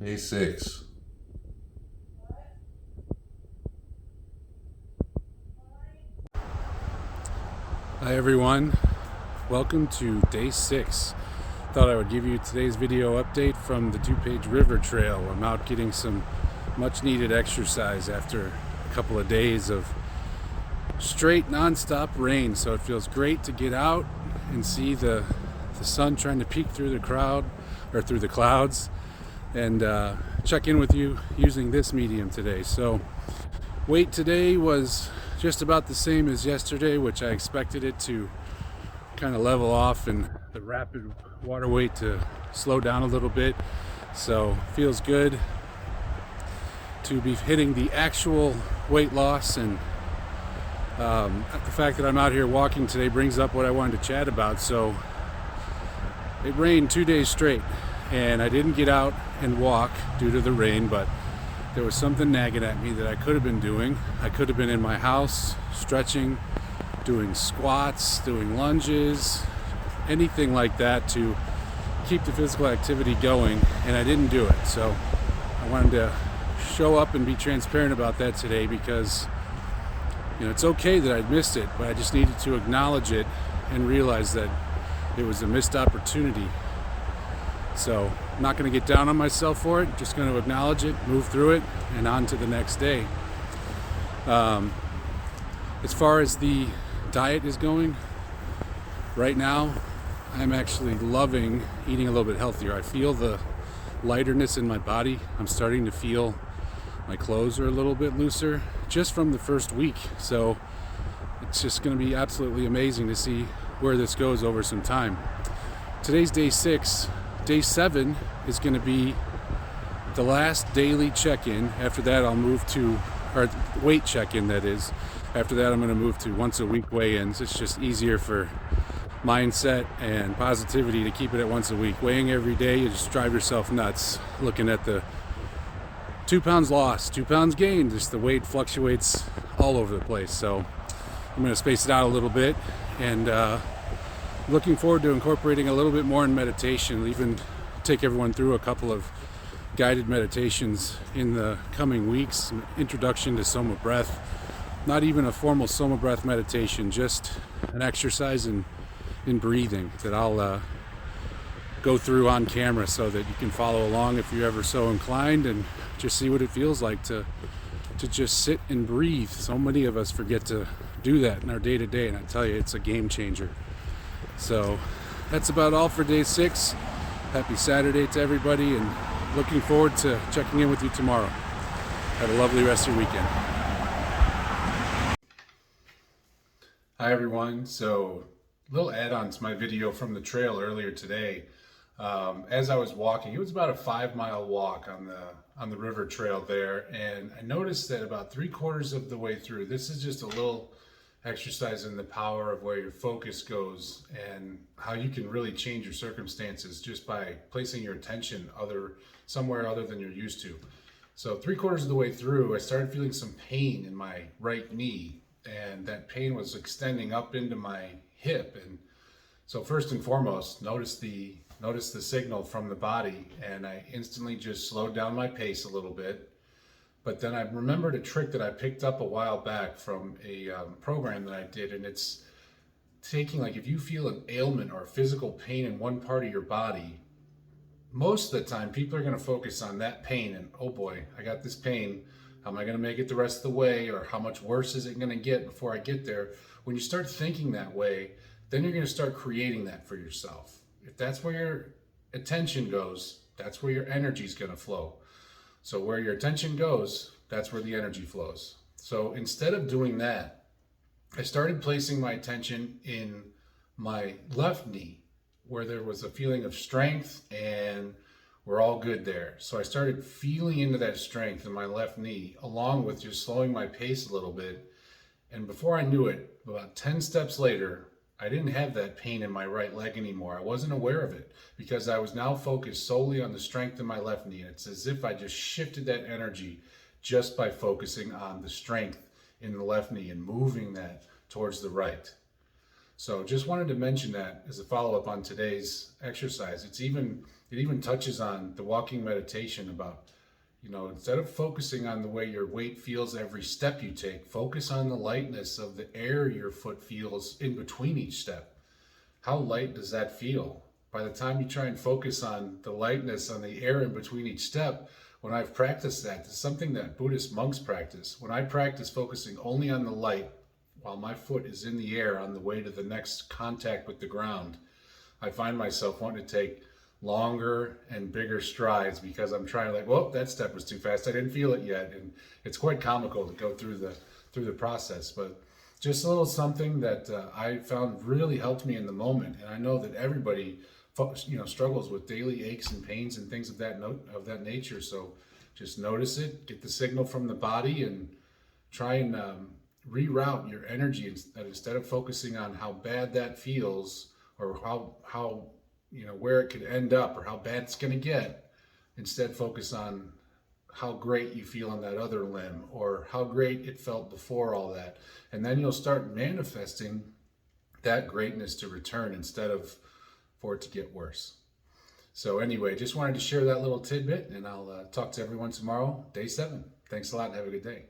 Day 6. Hi everyone, welcome to day 6. Thought I would give you today's video update from the 2-page river trail. I'm out getting some much needed exercise after a couple of days of straight non-stop rain, so it feels great to get out and see the sun trying to peek through the clouds and check in with you using this medium today. So weight today was just about the same as yesterday, which I expected it to kind of level off and the rapid water weight to slow down a little bit. So feels good to be hitting the actual weight loss, and the fact that I'm out here walking today brings up what I wanted to chat about. So it rained 2 days straight and I didn't get out and walk due to the rain, but there was something nagging at me that I could have been doing. I could have been in my house, stretching, doing squats, doing lunges, anything like that to keep the physical activity going, and I didn't do it. So I wanted to show up and be transparent about that today, because it's okay that I missed it, but I just needed to acknowledge it and realize that it was a missed opportunity. So I'm not going to get down on myself for it, just going to acknowledge it, move through it, and on to the next day. As far as the diet is going, right now I'm actually loving eating a little bit healthier. I feel the lighterness in my body. I'm starting to feel my clothes are a little bit looser just from the first week. So it's just going to be absolutely amazing to see where this goes over some time. Today's day 6. Day 7 is going to be the last daily check-in. After that I'll move to, or weight check-in that is. After that I'm going to move to once a week weigh-ins. It's just easier for mindset and positivity to keep it at once a week. Weighing every day, you just drive yourself nuts looking at the 2 pounds lost, 2 pounds gained. Just the weight fluctuates all over the place. So I'm going to space it out a little bit, and looking forward to incorporating a little bit more in meditation. We'll even take everyone through a couple of guided meditations in the coming weeks. An introduction to Soma breath. Not even a formal Soma breath meditation, just an exercise in breathing that I'll go through on camera so that you can follow along if you're ever so inclined, and just see what it feels like to just sit and breathe. So many of us forget to do that in our day-to-day, and I tell you, it's a game changer. So that's about all for day 6. Happy Saturday to everybody, and looking forward to checking in with you tomorrow. Have a lovely rest of your weekend. Hi everyone. So a little add-on to my video from the trail earlier today. As I was walking, it was about a 5-mile walk on the river trail there, and I noticed that about 3/4 of the way through, this is just a little exercise in the power of where your focus goes and how you can really change your circumstances just by placing your attention somewhere other than you're used to. So 3/4 of the way through, I started feeling some pain in my right knee, and that pain was extending up into my hip. And so first and foremost, notice the signal from the body, and I instantly just slowed down my pace a little bit. But then I remembered a trick that I picked up a while back from a program that I did, and it's taking, like, if you feel an ailment or physical pain in one part of your body, most of the time people are going to focus on that pain and, oh boy, I got this pain. How am I going to make it the rest of the way? Or how much worse is it going to get before I get there? When you start thinking that way, then you're going to start creating that for yourself. If that's where your attention goes, that's where your energy is going to flow. So where your attention goes, that's where the energy flows. So instead of doing that, I started placing my attention in my left knee, where there was a feeling of strength and we're all good there. So I started feeling into that strength in my left knee, along with just slowing my pace a little bit. And before I knew it, about 10 steps later, I didn't have that pain in my right leg anymore. I wasn't aware of it because I was now focused solely on the strength in my left knee. And it's as if I just shifted that energy just by focusing on the strength in the left knee and moving that towards the right. So just wanted to mention that as a follow-up on today's exercise. It's even It even touches on the walking meditation about, instead of focusing on the way your weight feels every step you take, focus on the lightness of the air your foot feels in between each step. How light does that feel? By the time you try and focus on the lightness on the air in between each step, when I've practiced that, it's something that Buddhist monks practice. When I practice focusing only on the light while my foot is in the air on the way to the next contact with the ground, I find myself wanting to take longer and bigger strides because I'm trying to whoa, that step was too fast. I didn't feel it yet. And it's quite comical to go through the process. But just a little something that I found really helped me in the moment. And I know that everybody struggles with daily aches and pains and things of that nature. So just notice it, get the signal from the body, and try and reroute your energy instead of focusing on how bad that feels or how where it could end up or how bad it's going to get. Instead, focus on how great you feel on that other limb or how great it felt before all that. And then you'll start manifesting that greatness to return instead of for it to get worse. So anyway, just wanted to share that little tidbit, and I'll talk to everyone tomorrow, day 7. Thanks a lot and have a good day.